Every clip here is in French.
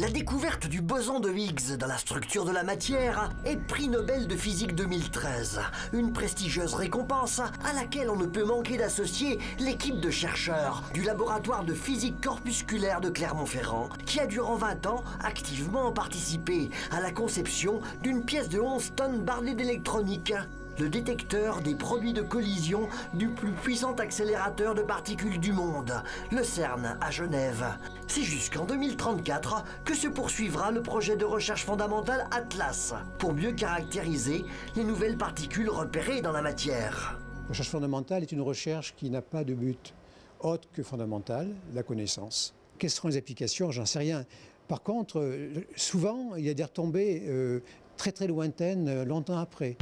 La découverte du boson de Higgs dans la structure de la matière est prix Nobel de physique 2013, une prestigieuse récompense à laquelle on ne peut manquer d'associer l'équipe de chercheurs du laboratoire de physique corpusculaire de Clermont-Ferrand qui a durant 20 ans activement participé à la conception d'une pièce de 11 tonnes bardée d'électronique, le détecteur des produits de collision du plus puissant accélérateur de particules du monde, le CERN à Genève. C'est jusqu'en 2034 que se poursuivra le projet de recherche fondamentale Atlas, pour mieux caractériser les nouvelles particules repérées dans la matière. La recherche fondamentale est une recherche qui n'a pas de but autre que fondamental, la connaissance. Quelles seront les applications? J'en sais rien. Par contre, souvent, il y a des retombées très lointaines longtemps après.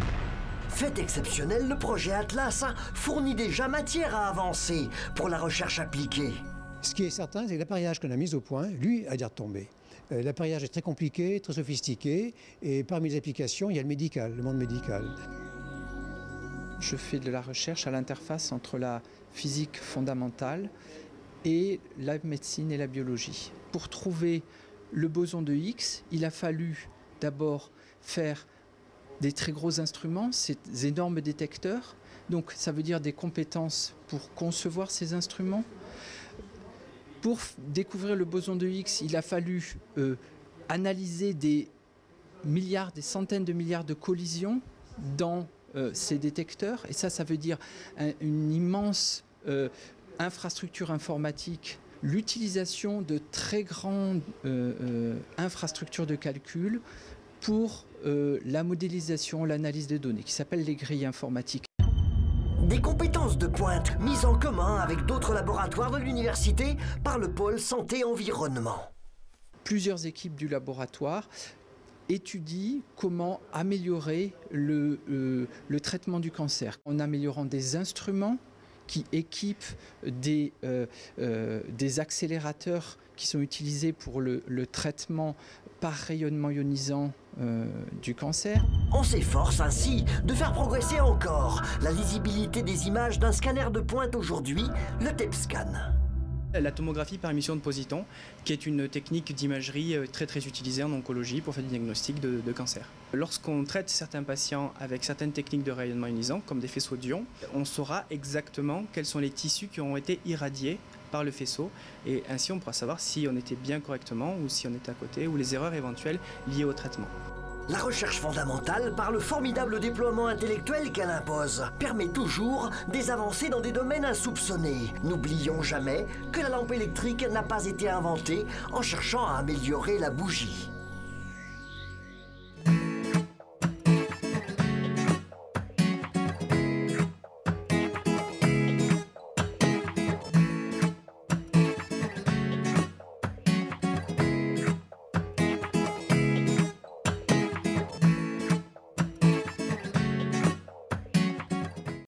Fait exceptionnel, le projet Atlas fournit déjà matière à avancer pour la recherche appliquée. Ce qui est certain, c'est que l'appareillage qu'on a mis au point, lui, a des retombées. L'appareillage est très compliqué, très sophistiqué, et parmi les applications, il y a le médical, le monde médical. Je fais de la recherche à l'interface entre la physique fondamentale et la médecine et la biologie. Pour trouver le boson de Higgs, il a fallu d'abord faire des très gros instruments, ces énormes détecteurs. Donc ça veut dire des compétences pour concevoir ces instruments. Pour découvrir le boson de Higgs, il a fallu analyser des milliards, des centaines de milliards de collisions dans ces détecteurs. Et ça veut dire une immense infrastructure informatique, l'utilisation de très grandes infrastructures de calcul pour la modélisation, l'analyse des données, qui s'appellent les grilles informatiques. Des compétences de pointe mises en commun avec d'autres laboratoires de l'université par le pôle santé-environnement. Plusieurs équipes du laboratoire étudient comment améliorer le traitement du cancer, en améliorant des instruments qui équipent des accélérateurs qui sont utilisés pour le traitement par rayonnement ionisant du cancer. On s'efforce ainsi de faire progresser encore la lisibilité des images d'un scanner de pointe aujourd'hui, le TEPSCAN. La tomographie par émission de positons, qui est une technique d'imagerie très utilisée en oncologie pour faire du diagnostic de cancer. Lorsqu'on traite certains patients avec certaines techniques de rayonnement ionisant, comme des faisceaux d'ions, on saura exactement quels sont les tissus qui ont été irradiés par le faisceau, et ainsi on pourra savoir si on était bien correctement ou si on était à côté, ou les erreurs éventuelles liées au traitement. La recherche fondamentale, par le formidable déploiement intellectuel qu'elle impose, permet toujours des avancées dans des domaines insoupçonnés. N'oublions jamais que la lampe électrique n'a pas été inventée en cherchant à améliorer la bougie.